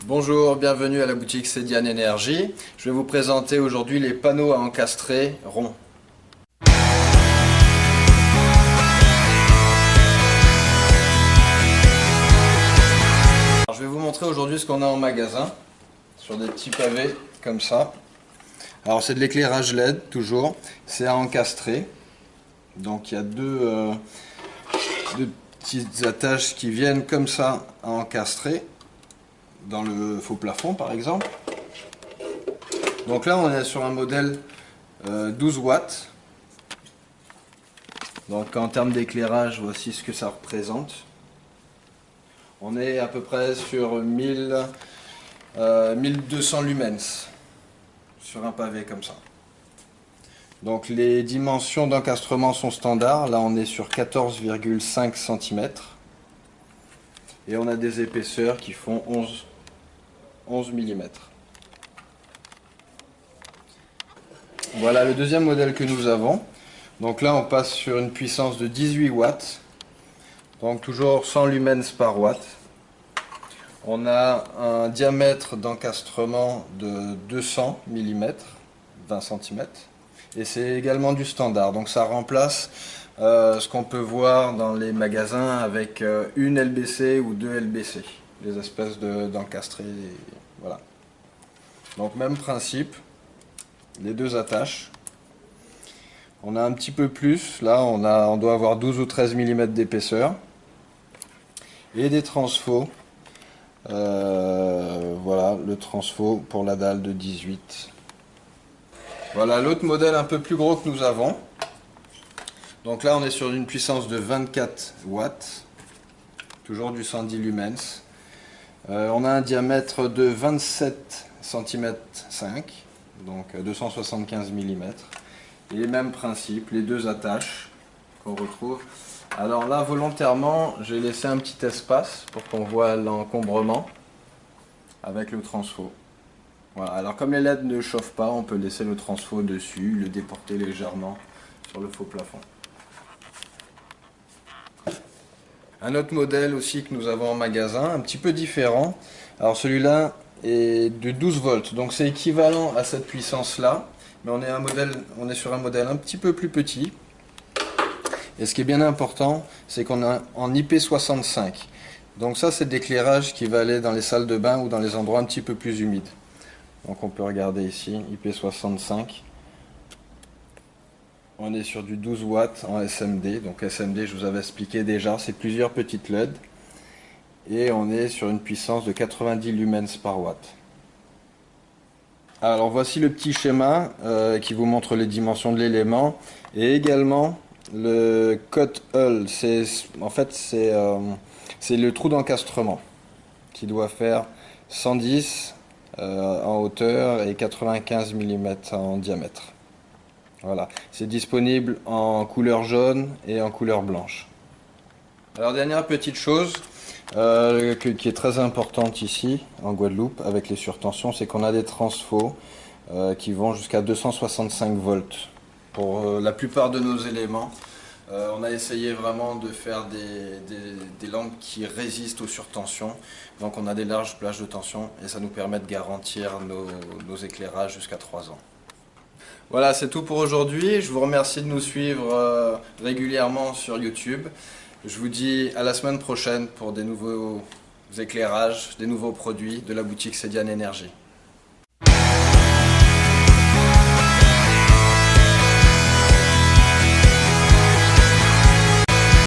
Bonjour, bienvenue à la boutique Cédiane Énergie. Je vais vous présenter aujourd'hui les panneaux à encastrer ronds. Alors, je vais vous montrer aujourd'hui ce qu'on a en magasin, sur des petits pavés comme ça. Alors c'est de l'éclairage LED toujours, c'est à encastrer. Donc il y a deux petites attaches qui viennent comme ça à encastrer dans le faux plafond par exemple. Donc là on est sur un modèle 12 watts. Donc en termes d'éclairage, voici ce que ça représente. On est à peu près sur 1200 lumens sur un pavé comme ça. Donc les dimensions d'encastrement sont standards. Là on est sur 14,5 cm. Et on a des épaisseurs qui font 11 mm. Voilà le deuxième modèle que nous avons. Donc là on passe sur une puissance de 18 watts. Donc toujours 100 lumens par watt. On a un diamètre d'encastrement de 200 mm, 20 cm. Et c'est également du standard. Donc ça remplace ce qu'on peut voir dans les magasins avec une LBC ou deux LBC. Les espèces d'encastrés. Voilà. Donc même principe. Les deux attaches. On a un petit peu plus. Là on doit avoir 12 ou 13 mm d'épaisseur. Et des transfos. Voilà le transfo pour la dalle de 18. Voilà l'autre modèle un peu plus gros que nous avons. Donc là on est sur une puissance de 24 watts. Toujours du 110 lumens. On a un diamètre de 27 cm 5. Donc 275 mm. Et les mêmes principes, les deux attaches qu'on retrouve. Alors là volontairement j'ai laissé un petit espace pour qu'on voit l'encombrement avec le transfo. Voilà. Alors comme les LED ne chauffent pas, on peut laisser le transfo dessus, le déporter légèrement sur le faux plafond. Un autre modèle aussi que nous avons en magasin, un petit peu différent. Alors celui-là est de 12 volts, donc c'est équivalent à cette puissance-là, mais on est sur un modèle un petit peu plus petit. Et ce qui est bien important, c'est qu'on a en IP65. Donc ça, c'est de l'éclairage qui va aller dans les salles de bain ou dans les endroits un petit peu plus humides. Donc on peut regarder ici, IP65. On est sur du 12 watts en SMD. Donc SMD, je vous avais expliqué déjà, c'est plusieurs petites LED. Et on est sur une puissance de 90 lumens par watt. Alors voici le petit schéma qui vous montre les dimensions de l'élément. Et également le cut hull. En fait, c'est le trou d'encastrement qui doit faire 110 en hauteur et 95 mm en diamètre. Voilà, c'est disponible en couleur jaune et en couleur blanche. Alors dernière petite chose qui est très importante ici en Guadeloupe avec les surtensions, c'est qu'on a des transfos qui vont jusqu'à 265 volts pour la plupart de nos éléments. On a essayé vraiment de faire des lampes qui résistent aux surtensions. Donc on a des larges plages de tension et ça nous permet de garantir nos éclairages jusqu'à 3 ans. Voilà, c'est tout pour aujourd'hui. Je vous remercie de nous suivre régulièrement sur YouTube. Je vous dis à la semaine prochaine pour des nouveaux éclairages, des nouveaux produits de la boutique Cédiane Énergie.